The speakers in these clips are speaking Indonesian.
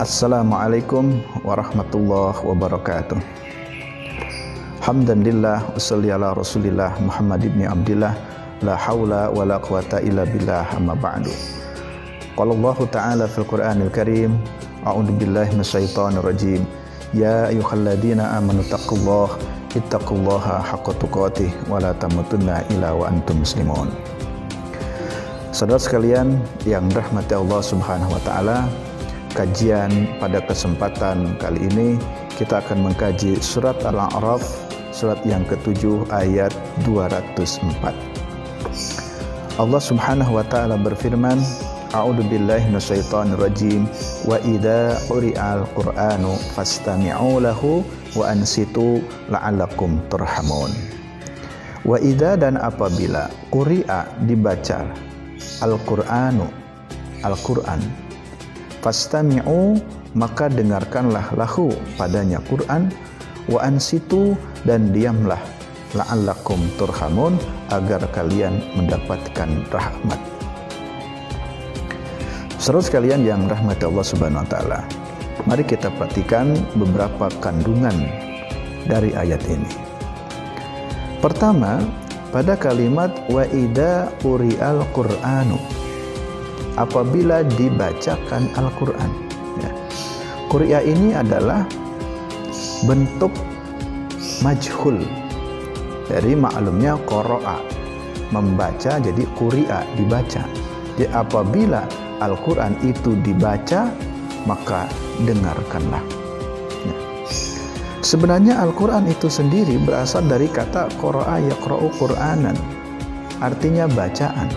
Assalamualaikum warahmatullahi wabarakatuh. Hamdanillah wassalli ala Rasulillah Muhammad ibn Abdillah la haula wala quwata illa billah amma ba'du. Qala Allah Ta'ala fil Qur'anil Karim, a'udzu billahi minasyaitonir rajim. Ya ayyuhalladzina amanu ittaqullaha haqqa tuqatih wa la tamutunna illa wa antum muslimun. Saudara sekalian yang dirahmati Allah Subhanahu wa taala, kajian pada kesempatan kali ini kita akan mengkaji surat Al-A'raf, surat yang ke-7 ayat 204. Allah Subhanahu wa taala berfirman, a'udzu billahi minasyaitonir rajim, wa idza quri'al qur'anu fastami'u lahu wa ansitu la'allakum turhamun. Wa idza, dan apabila quri'a, dibaca Al-Qur'anu, Al-Qur'an, fastami'u, maka dengarkanlah lahu, padanya Quran, wa ansitu, dan diamlah, la'allakum turhamun, agar kalian mendapatkan rahmat. Saudara sekalian yang rahmati Allah Subhanahu wa taala, mari kita perhatikan beberapa kandungan dari ayat ini. Pertama, pada kalimat wa idza quri'al qur'anu, apabila dibacakan Al-Quran, ya. Quri'a ini adalah bentuk majhul dari maklumnya qara'a, membaca, jadi quri'a, dibaca. Jadi apabila Al-Quran itu dibaca, maka dengarkanlah. Ya. Sebenarnya Al-Quran itu sendiri berasal dari kata qara'a yaqra'u qur'anan, artinya bacaan.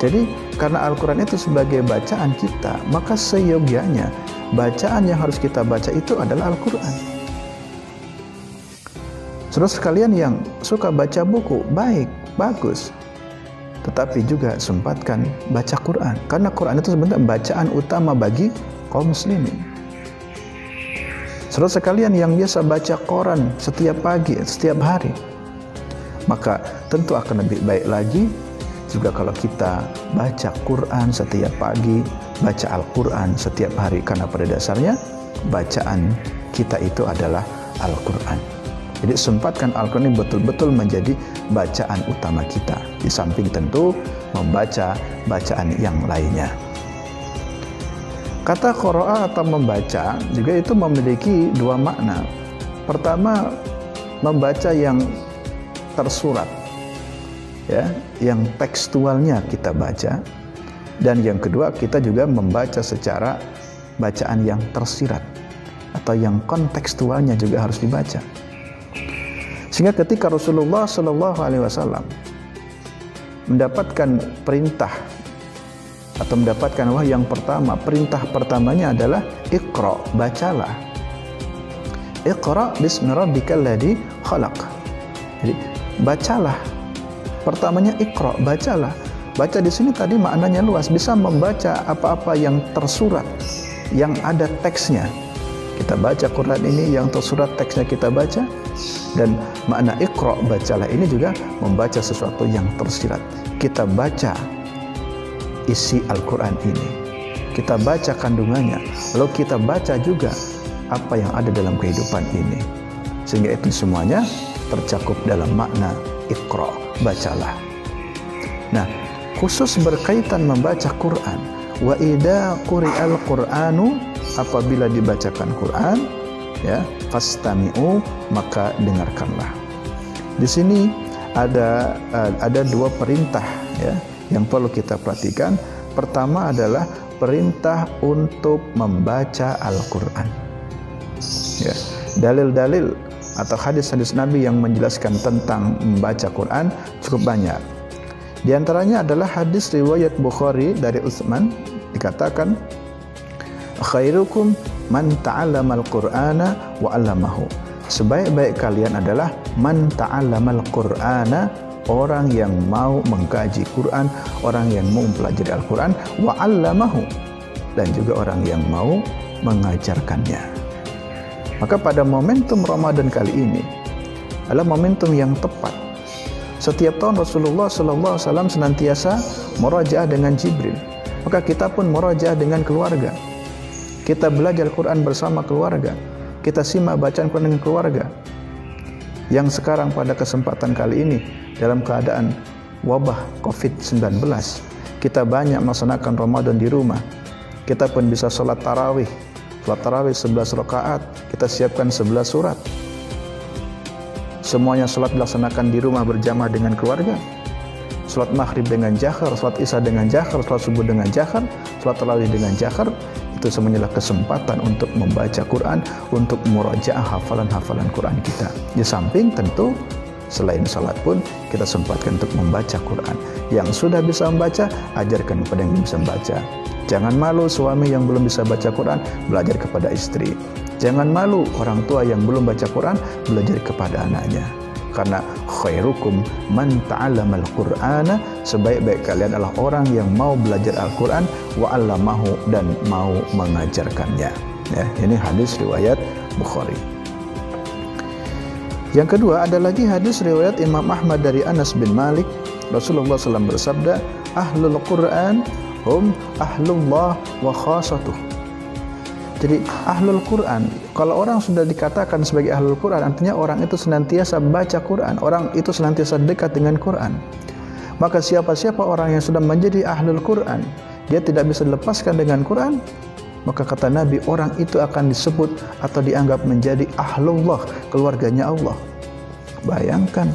Jadi karena Al-Quran itu sebagai bacaan kita, maka seyogianya bacaan yang harus kita baca itu adalah Al-Quran. Saudara sekalian yang suka baca buku, baik, bagus. Tetapi juga sempatkan baca Quran, karena Quran itu sebenarnya bacaan utama bagi kaum muslimin. Saudara sekalian yang biasa baca koran setiap pagi, setiap hari, maka tentu akan lebih baik lagi juga kalau kita baca Quran setiap pagi, baca Al-Quran setiap hari, karena pada dasarnya bacaan kita itu adalah Al-Quran. Jadi sempatkan Al-Quran ini betul-betul menjadi bacaan utama kita, di samping tentu membaca bacaan yang lainnya. Kata qara'a atau membaca juga itu memiliki dua makna. Pertama, membaca yang tersurat, ya, yang tekstualnya kita baca, dan yang kedua kita juga membaca secara bacaan yang tersirat atau yang kontekstualnya juga harus dibaca. Sehingga ketika Rasulullah SAW mendapatkan perintah atau mendapatkan wahyu yang pertama, perintah pertamanya adalah Iqra, bacalah. Iqra bismi rabbikal ladzi khalaq. Jadi bacalah. Pertamanya Iqra, bacalah. Baca di sini tadi maknanya luas, bisa membaca apa-apa yang tersurat, yang ada teksnya. Kita baca Quran ini yang tersurat, teksnya kita baca. Dan makna Iqra, bacalah, ini juga membaca sesuatu yang tersirat. Kita baca isi Al-Quran ini, kita baca kandungannya, lalu kita baca juga apa yang ada dalam kehidupan ini. Sehingga itu semuanya tercakup dalam makna Iqra, bacalah. Nah, khusus berkaitan membaca Quran, wa idza quri'al qur'anu, apabila dibacakan Quran, ya, fastami'u, maka dengarkanlah. Di sini ada dua perintah, ya, yang perlu kita perhatikan. Pertama adalah perintah untuk membaca Al-Quran. Ya, dalil-dalil atau hadis-hadis Nabi yang menjelaskan tentang membaca Quran cukup banyak. Di antaranya adalah hadis riwayat Bukhari dari Utsman, dikatakan khairukum man ta'allamal qur'ana wa 'allamahu. Sebaik-baik kalian adalah man ta'allamal qur'ana, orang yang mau mengkaji Quran, orang yang mau mempelajari Al-Quran, wa 'allamahu, dan juga orang yang mau mengajarkannya. Maka pada momentum Ramadan kali ini adalah momentum yang tepat. Setiap tahun Rasulullah SAW senantiasa murajaah dengan Jibril. maka kita pun murajaah dengan keluarga. Kita belajar Quran bersama keluarga. Kita simak bacaan Quran dengan keluarga. Yang sekarang pada kesempatan kali ini dalam keadaan wabah COVID-19, kita banyak melaksanakan Ramadan di rumah. Kita pun bisa sholat tarawih. Sholat tarawih 11 rakaat, kita siapkan 11 surat. Semuanya sholat dilaksanakan di rumah berjamaah dengan keluarga. Sholat maghrib dengan jahar, sholat isya dengan jahar, sholat subuh dengan jahar, sholat tarawih dengan jahar. Itu semuanya adalah kesempatan untuk membaca Quran, untuk murajaah hafalan-hafalan Quran kita. Di samping tentu selain salat pun kita sempatkan untuk membaca Quran. Yang sudah bisa membaca, ajarkan kepada yang belum bisa membaca. Jangan malu suami yang belum bisa baca Quran, belajar kepada istri. Jangan malu orang tua yang belum baca Quran, belajar kepada anaknya. Karena khairukum man ta'allamal Qur'ana, sebaik-baik kalian adalah orang yang mau belajar Al-Qur'an wa 'allamahu, dan mau mengajarkannya. Ya, ini hadis riwayat Bukhari. Yang kedua, ada lagi hadis riwayat Imam Ahmad dari Anas bin Malik. Rasulullah SAW bersabda, ahlul Qur'an hum ahlullah wa khasatuh. Jadi ahlul Quran, kalau orang sudah dikatakan sebagai ahlul Quran, artinya orang itu senantiasa baca Quran, orang itu senantiasa dekat dengan Quran. Maka siapa-siapa orang yang sudah menjadi ahlul Quran, dia tidak bisa dilepaskan dengan Quran, maka kata Nabi, orang itu akan disebut atau dianggap menjadi ahlullah, keluarganya Allah. Bayangkan,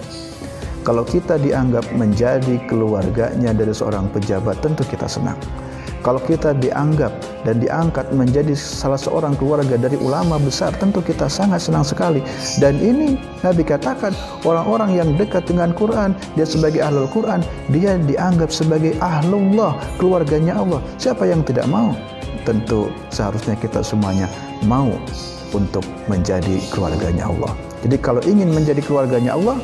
kalau kita dianggap menjadi keluarganya dari seorang pejabat, tentu kita senang. Kalau kita dianggap dan diangkat menjadi salah seorang keluarga dari ulama besar, tentu kita sangat senang sekali. Dan ini Nabi katakan, orang-orang yang dekat dengan Quran, dia sebagai ahlul Quran, dia dianggap sebagai ahlullah, keluarganya Allah. Siapa yang tidak mau? Tentu seharusnya kita semuanya mau untuk menjadi keluarganya Allah. Jadi kalau ingin menjadi keluarganya Allah,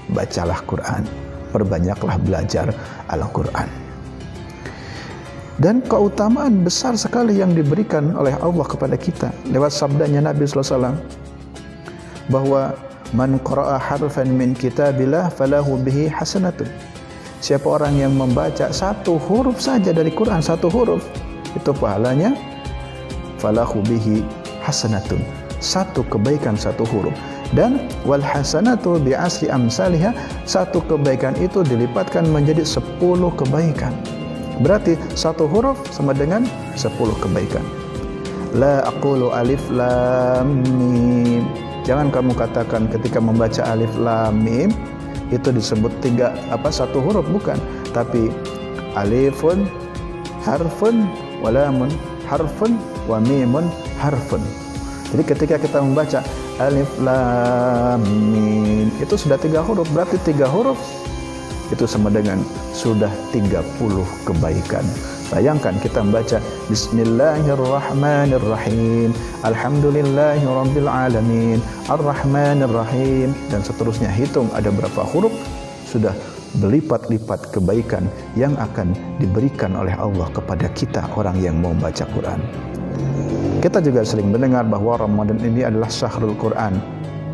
bacalah Quran, perbanyaklah belajar Al-Quran. Dan keutamaan besar sekali yang diberikan oleh Allah kepada kita lewat sabdanya Nabi SAW, bahwa man qara'a harfan min kitabillah falahu bihi hasanatun. Siapa orang yang membaca satu huruf saja dari Quran, satu huruf, itu pahalanya falahu bihi hasanatun, satu kebaikan satu huruf. Dan wal hasanatu bi asri amsalha, satu kebaikan itu dilipatkan menjadi 10 kebaikan. Berarti satu huruf sama dengan 10 kebaikan. La aqulu alif lam mim. Jangan kamu katakan ketika membaca alif lam mim itu disebut satu huruf, bukan, tapi alifun harfun wa lamun harfun wa mimun harfun. Jadi ketika kita membaca alif lam mim itu sudah 3 huruf, berarti 3 huruf itu sama dengan sudah 30 kebaikan. Bayangkan kita membaca Bismillahirrahmanirrahim, Alhamdulillahirabbil alamin, Arrahmanirrahim, dan seterusnya. Hitung ada berapa huruf, sudah berlipat-lipat kebaikan yang akan diberikan oleh Allah kepada kita orang yang mau baca Quran. Kita juga sering mendengar bahwa Ramadan ini adalah syahrul Quran,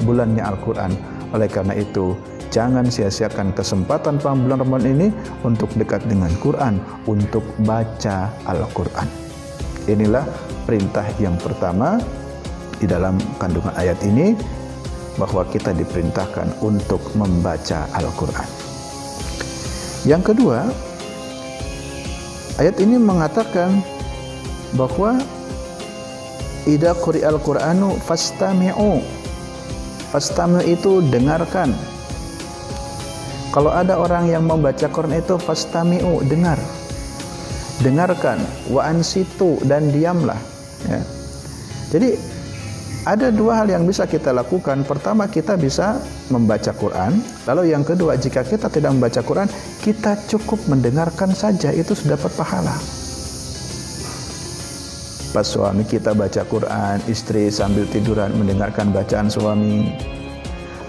bulannya Al-Quran. Oleh karena itu, jangan sia-siakan kesempatan bulan Ramadan ini untuk dekat dengan Quran, untuk baca Al-Quran. Inilah perintah yang pertama di dalam kandungan ayat ini, bahwa kita diperintahkan untuk membaca Al-Quran. Yang kedua, ayat ini mengatakan bahwa idza quri'al Qur'anu fastami'u. Fastami'u itu dengarkan. Kalau ada orang yang membaca Quran itu fastami'u, dengar. Dengarkan, wa ansitu, dan diamlah, ya. Jadi ada 2 hal yang bisa kita lakukan. Pertama, kita bisa membaca Quran. Lalu yang kedua, jika kita tidak membaca Quran, kita cukup mendengarkan saja, itu sudah dapat pahala. Pas suami kita baca Quran, istri sambil tiduran mendengarkan bacaan suami.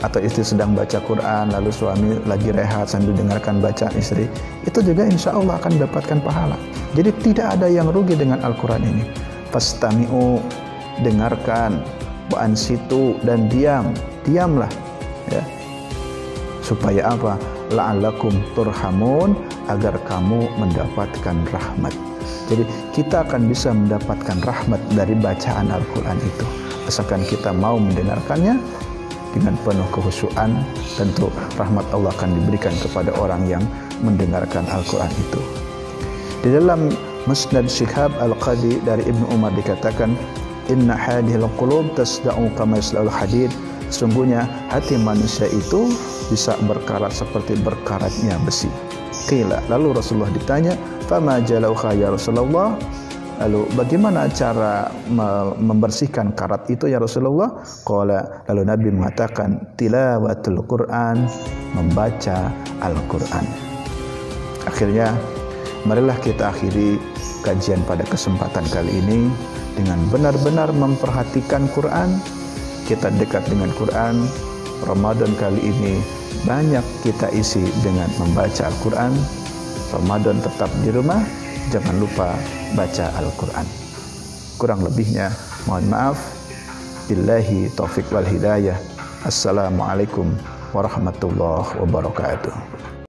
Atau istri sedang baca Quran, lalu suami lagi rehat sambil dengarkan bacaan istri, itu juga insya Allah akan mendapatkan pahala. Jadi tidak ada yang rugi dengan Al-Quran ini. Fastami'u, dengarkan, wa ansitu, dan diamlah, ya. Supaya apa? La'allakum turhamun, agar kamu mendapatkan rahmat. Jadi kita akan bisa mendapatkan rahmat dari bacaan Al-Quran itu asalkan kita mau mendengarkannya dengan penuh kekhusyuan. Tentu rahmat Allah akan diberikan kepada orang yang mendengarkan Al-Quran itu. Di dalam Musnad Syihab Al-Qadi dari Ibnu Umar dikatakan, inna hadhil qulub tasda'u kama yasda'ul hadid. Sungguhnya hati manusia itu bisa berkarat seperti berkaratnya besi. Qila, lalu Rasulullah ditanya, fama jalauha ya Rasulullah? Lalu bagaimana cara membersihkan karat itu ya Rasulullah? Qala, lalu Nabi mengatakan, tilawatul Quran, membaca Al-Quran. Akhirnya marilah kita akhiri kajian pada kesempatan kali ini dengan benar-benar memperhatikan Quran. Kita dekat dengan Quran. Ramadan kali ini banyak kita isi dengan membaca Al-Quran. Ramadan tetap di rumah, jangan lupa baca Al-Quran. Kurang lebihnya mohon maaf. Billahi taufiq wal hidayah. Assalamualaikum warahmatullahi wabarakatuh.